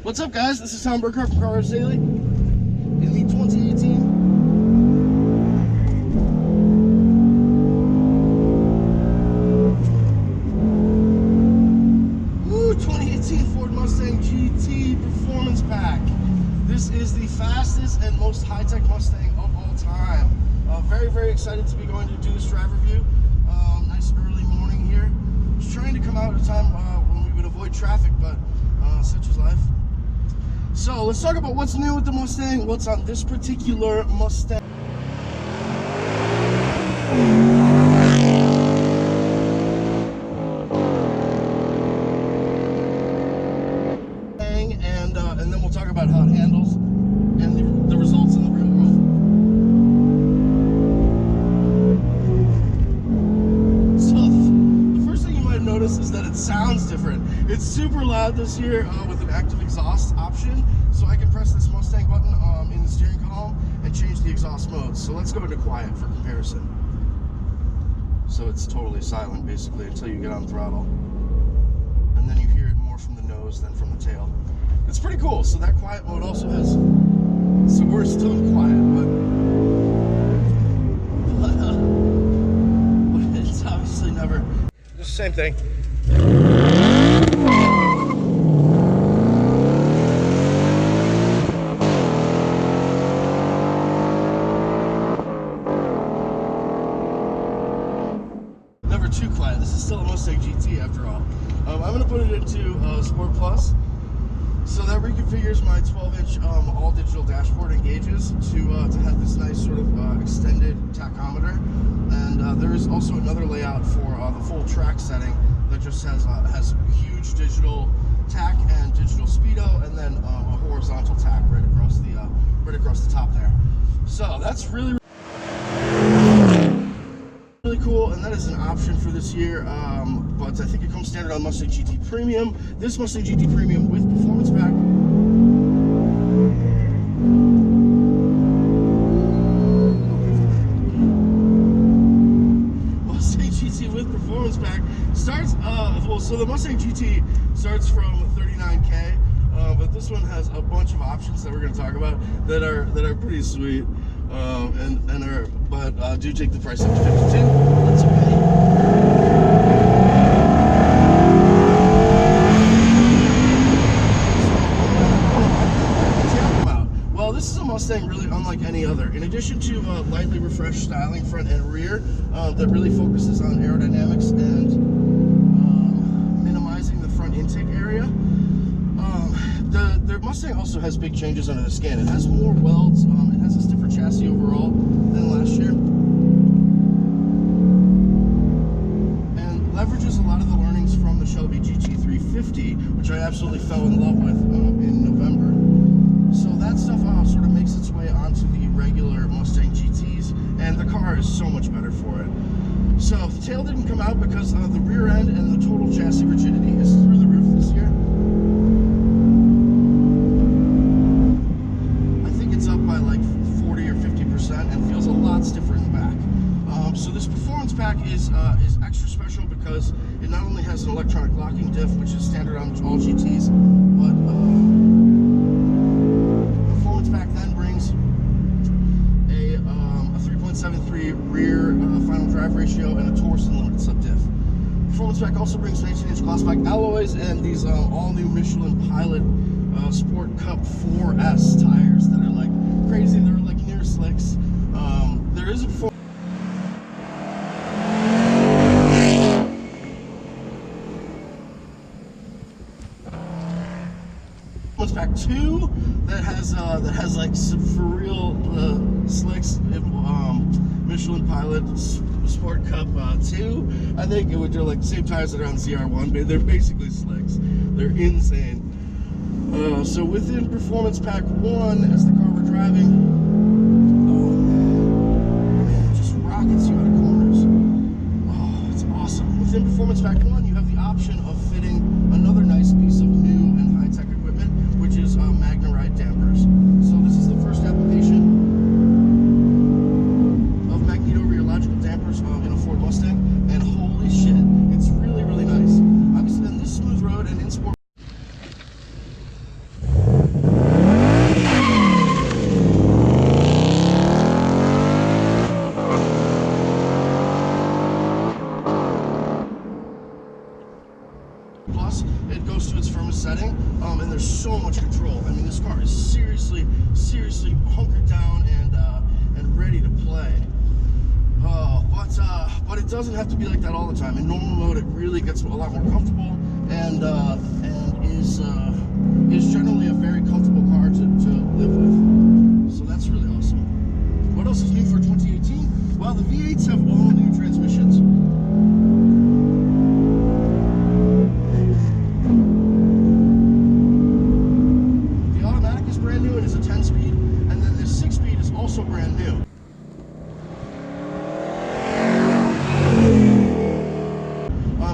What's up, guys? This is Tom Burkhardt from car-revs Daily in the 2018 Ford Mustang GT Performance Pack. This is the fastest and most high-tech Mustang of all time. Very, very excited to be going to do this drive review. Nice early morning here. Just trying to come out at a time when we would avoid traffic, but such is life. So let's talk about what's new with the Mustang, what's on this particular Mustang. And then we'll talk about how it handles and the results in the real world. So the first thing you might notice is that it sounds different. It's super loud this year with an active exhaust option. So I can press this Mustang button in the steering column and change the exhaust modes. So let's go into quiet for comparison. So it's totally silent basically until you get on throttle. And then you hear it more from the nose than from the tail. It's pretty cool. So that quiet mode also has, so we're still in quiet, but it's obviously never just the same thing. Never too quiet. This is still a Mustang GT after all. I'm going to put it into Sport Plus. So that reconfigures my 12-inch all-digital dashboard and gauges to have this nice sort of extended tachometer. And there is also another layout for the full track setting that just has huge digital tach and digital speedo, and then a horizontal tach right across the top there. So that's really cool, and that is an option for this year, but I think it comes standard on Mustang GT Premium. This Mustang GT Premium with Performance Pack starts, well, so the Mustang GT starts from $39K, but this one has a bunch of options that we're going to talk about that are pretty sweet, but do take the price up to $52. That's okay. Well, this is a Mustang really unlike any other. In addition to lightly refreshed styling front and rear that really focuses on aerodynamics and minimizing the front intake area, the Mustang also has big changes under the skin. It has more welds, it has a stiffer chassis overall than last year, and leverages a lot of the learnings from the Shelby GT350, which I absolutely fell in love with in November. So that stuff sort of makes its way onto the regular Mustang GTs, and the car is so much better for it. So the tail didn't come out because the rear end and the total chassis rigidity is through the roof this year. I think it's up by like 40 or 50% and feels a lot stiffer in the back. So this Performance Pack is extra special because it not only has an electronic locking diff, which is standard on all GTs, but Performance Pack then brings a 3.73 rear final drive ratio and a Torsen limited sub diff. Performance Pack also brings 19-inch glassback alloys and these all-new Michelin Pilot Sport Cup 4S tires that are like crazy. They're like near slicks. There is a Performance Pack 2 that has like some for real slicks. Michelin Pilot Sport Cup 2. I think they're like the same tires that are on ZR1, but they're basically slicks. They're insane. So within Performance Pack 1, as the car we're driving, man, it just rockets you out of corners. Oh, it's awesome. Within Performance Pack 1, you have the option of fitting another nice piece of new and high-tech equipment, which is Magna-Ride dampers. So this is the first application of magneto-rheological dampers in a Ford Mustang, and holy shit, it's really, really nice. Obviously on this smooth road and in sport seriously hunkered down and ready to play. But it doesn't have to be like that all the time. In normal mode, it really gets a lot more comfortable and is generally a very comfortable car to live with. So that's really awesome. What else is new for 2018? Well, the V8s have all new transmissions. The automatic is brand new and is a 10-speed, and then the 6-speed is also brand new.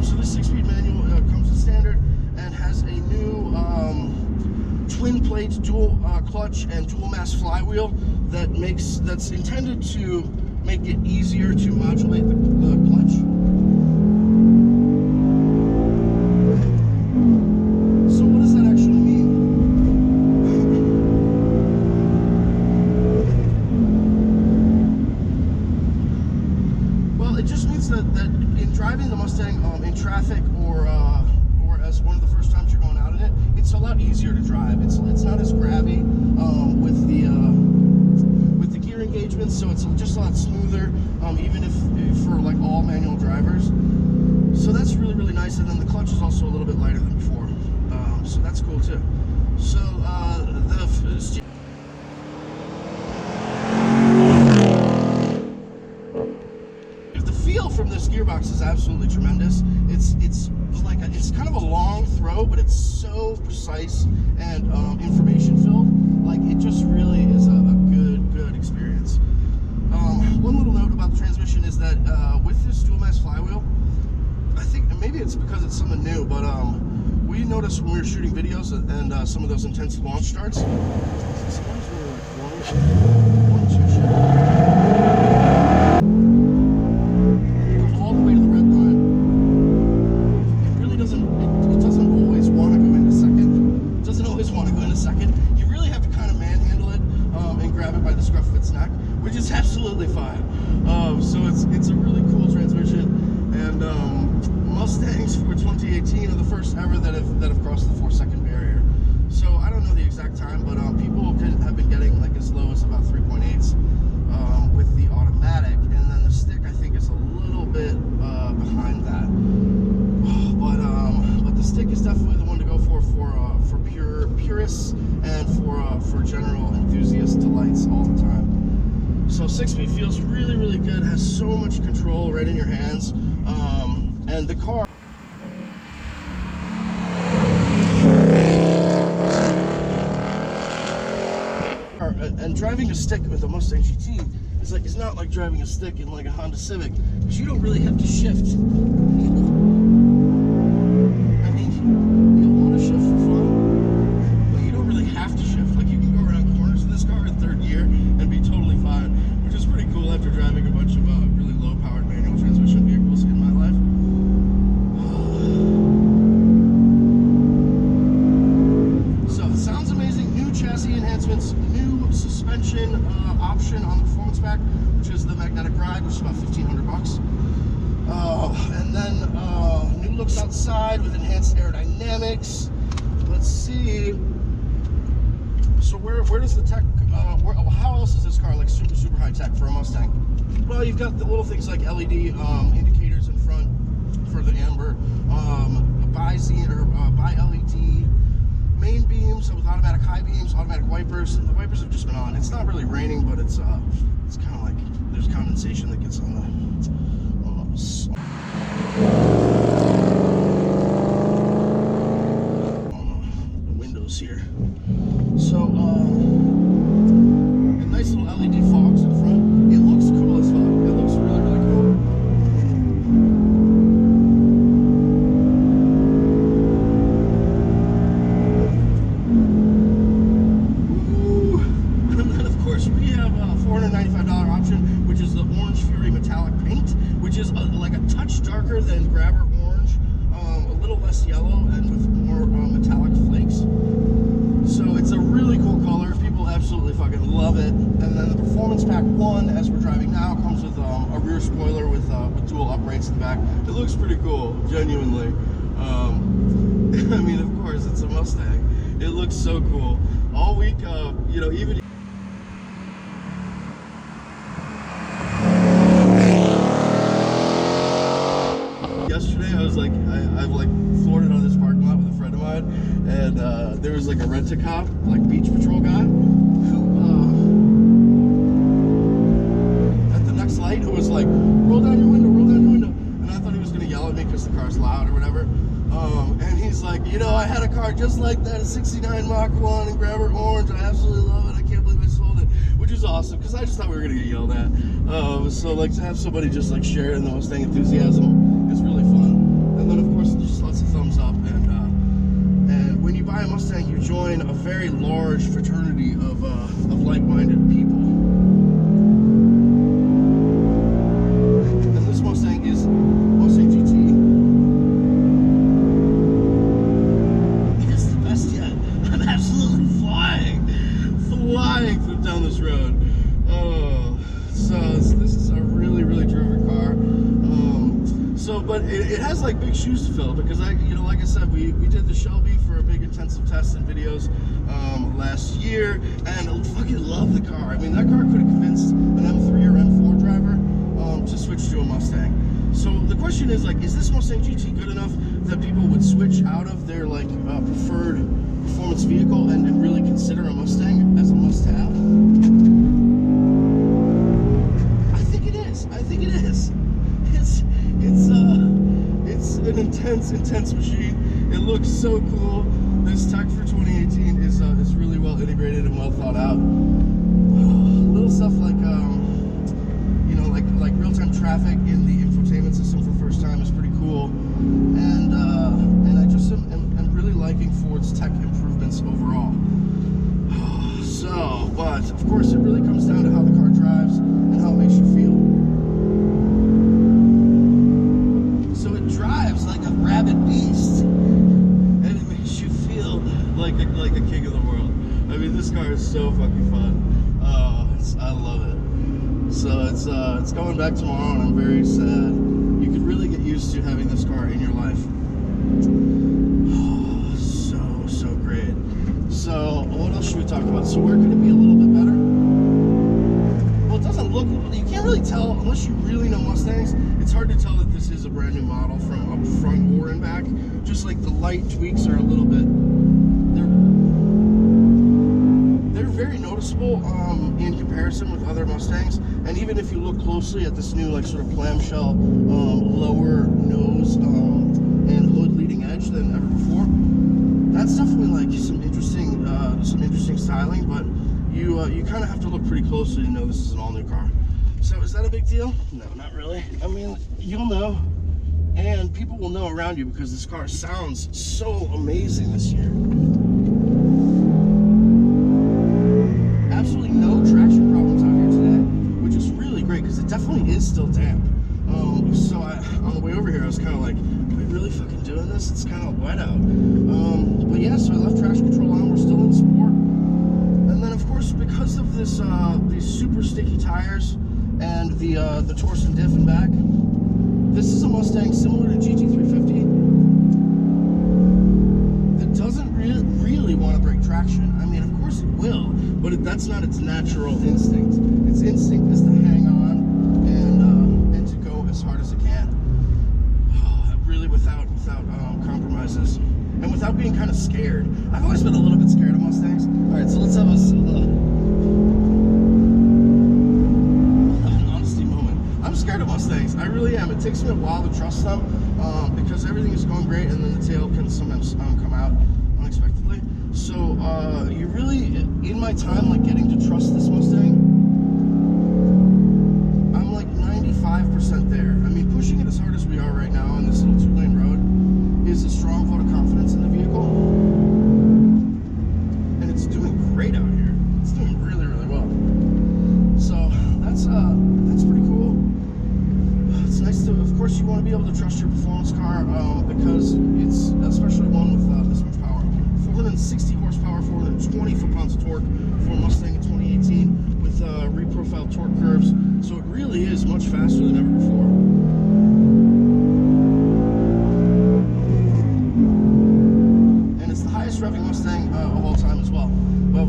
So this 6-speed manual comes with standard and has a new twin plate dual clutch and dual mass flywheel that's intended to make it easier to modulate the clutch. So what does that actually mean? Well, it just means that in driving the Mustang in traffic or as one of the first times you're going out in it, it's a lot easier to drive. It's not as grabby with the gear engagements, so it's just a lot smoother, even if for like all manual drivers. So that's really nice. And then the clutch is also a little bit lighter than before, so that's cool too. So the feel from this gearbox is absolutely tremendous. It's kind of a long throw, but it's so precise and information filled. Like, it just really is a good experience. One little note about the transmission is that with this dual mass flywheel, I think maybe it's because it's something new, but we noticed when we were shooting videos and some of those intense launch starts, sometimes we were like one, two shit. Which is absolutely fine. So it's a really cool transmission, and Mustangs for 2018 are the first ever that have crossed the 4-second barrier. So I don't know the exact time, but people have been getting like as low as about 3.8s with the automatic, and then the stick I think is a little bit behind that. But the stick is definitely the one to go for purists and for general enthusiast delights all the time. So 6-speed feels really good, has so much control right in your hands, and the car and driving a stick with a Mustang GT is not like driving a stick in like a Honda Civic, because you don't really have to shift. I mean, you'll want to shift for fun, but you don't really have to shift. Like, you can go around corners in this car in third gear and be totally fine, which is pretty cool after driving a bunch of really low-powered manual transmission vehicles in my life. So it sounds amazing. New chassis enhancements, new suspension option on the performance pack, which is the magnetic ride, which is about $1,500. And then new looks outside with enhanced aerodynamics. Let's see. So where does the tech? How else is this car like super high tech for a Mustang? Well, you've got the little things like LED indicators in front for the amber, bi-LED main beams with automatic high beams, automatic wipers. The wipers have just been on. It's not really raining, but it's kind of like there's condensation that gets on the windows here. So nice little LED fogs in front. It looks cool as fuck. It looks really cool. Ooh. And then of course we have a $495 option, which is the Orange Fury metallic paint, which is like a touch darker than Grabber Orange, a little less yellow and with more metallic flakes. So it's a really cool color. People absolutely fucking love it. And then the Performance Pack 1, as we're driving now, comes with a rear spoiler with dual uprights in the back. It looks pretty cool, genuinely. I mean, of course, it's a Mustang. It looks so cool. all week, you know, even yesterday, I was like, I've like floored it on this parking lot with a friend of mine, and there was like a rent-a-cop, like beach patrol guy, who at the next light, who was like, roll down your window, and I thought he was gonna yell at me because the car's loud or whatever. And he's like, you know, I had a car just like that, a 69 Mach 1 in Grabber Orange. I absolutely love it. I can't believe I sold it, which is awesome because I just thought we were gonna get yelled at. So like to have somebody just like share in the Mustang enthusiasm is really fun. And then of course just lots of thumbs up. And when you buy a Mustang, you join a very large fraternity of like-minded people. And this Mustang is Mustang GT. Down this road. So this is a really, really terrific car. But it has like big shoes to fill because you know, like I said, we did the Shelby for a big intensive test and videos last year, and I fucking love the car. I mean, that car could have convinced an M3 or M4 driver to switch to a Mustang. So the question is like, is this Mustang GT good enough that people would switch out of their like preferred performance vehicle and really consider a Mustang as a must-have? I think it is. It's an intense machine. It looks so cool. This tech for 2018 is really well integrated and well thought out. Little stuff like you know, like real-time traffic in the infotainment system for first time is pretty cool. And I just am really liking Ford's tech improvements overall. So, but of course it really comes down to how the car drives and how it makes you feel. So it drives like a Rabid Beast, and it makes you feel like a king of the world. I mean, this car is so fucking fun. I love it. So it's coming back tomorrow, and I'm very sad. You could really get used to having this car in your life. So great. So what else should we talk about? So where could it be a little bit better? Well, it doesn't look, you can't really tell unless you really know Mustangs. It's hard to tell that this is a brand new model from up front or in back. Just like the light tweaks are a little bit, they're very noticeable in comparison with other Mustangs. And even if you look closely at this new like sort of clamshell lower nose and hood leading edge than ever before, that's definitely like some interesting styling. But you kind of have to look pretty closely to know this is an all new car. So is that a big deal? No, not really. I mean, you'll know, and people will know around you because this car sounds so amazing this year. Absolutely no traction problems out here today, which is really great because it definitely is still damp. So on the way over here, I was kind of like, are we really fucking doing this? It's kind of wet out. But yeah, so I left traction control on. We're still in sport. And then of course, because of this, these super sticky tires and the torsion diff in back, this is a Mustang similar to GT350 that doesn't really want to break traction. I mean, of course it will, but that's not its natural instinct. Its instinct is to hang on and to go as hard as it can, really without compromises and without being kind of scared. I've always been a little bit scared of Mustangs. All right, so let's have an honesty moment. I'm scared of Mustangs. I really am. It takes me a while to trust them because everything is going great, and then the tail can sometimes come out unexpectedly. So you really, in my time, like getting to trust this Mustang, I'm like 95% there. I mean, pushing it as hard as we are right now on this little 2-lane road is a strong vote of confidence in the vehicle, and it's doing great out here. It's doing really, really well. So that's pretty cool. It's nice to, of course, you want to be able to trust your performance car because it's, especially one with this much power. 460 horsepower, 420 foot-pounds of torque for a Mustang in 2018 with reprofiled torque curves. So it really is much faster than ever before. And it's the highest revving Mustang of all time as well. Well,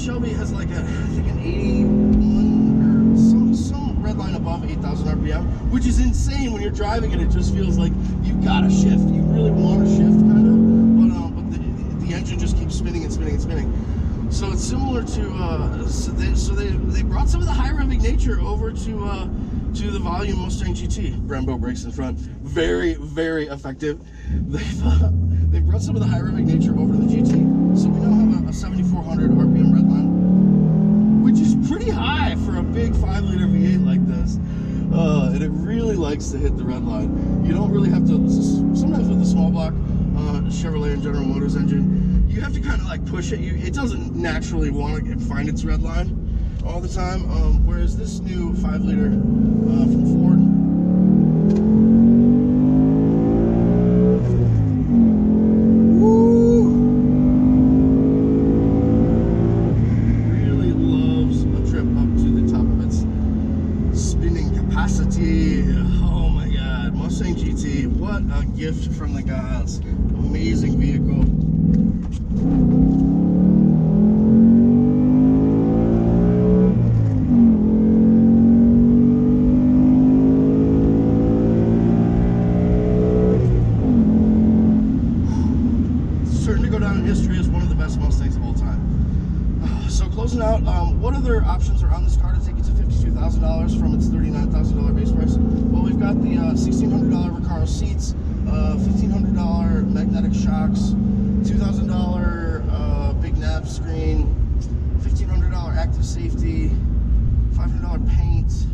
Shelby has like I think an 81 or some red line above 8,000 RPM, which is insane when you're driving it. It just feels like you gotta shift. You really want to shift, kind of, but the engine just keeps spinning and spinning and spinning. So it's similar to so they brought some of the high revving nature over to the volume Mustang GT. Brembo brakes in front, very, very effective. They brought some of the high revving nature over to the GT, so we now have a 7,400 RPM redline, which is pretty high for a big 5-liter V8 like this. And it really likes to hit the red line. You don't really have to. Sometimes with the small block Chevrolet and General Motors engine, you have to kind of like push it. It doesn't naturally want to find its red line all the time. Whereas this new 5-liter from Ford, really loves a trip up to the top of its spinning capacity. Oh my God, Mustang GT, what a gift from the gods. Amazing vehicle. Certain to go down in history as one of the best Mustangs of all time. So closing out, what other options are on this car to take it to $52,000 from its $39,000 base price? Well, we've got the $1,600 Recaro seats, $1,500 magnetic shocks, $2,000 big nav screen, $1,500 active safety, $500 paint,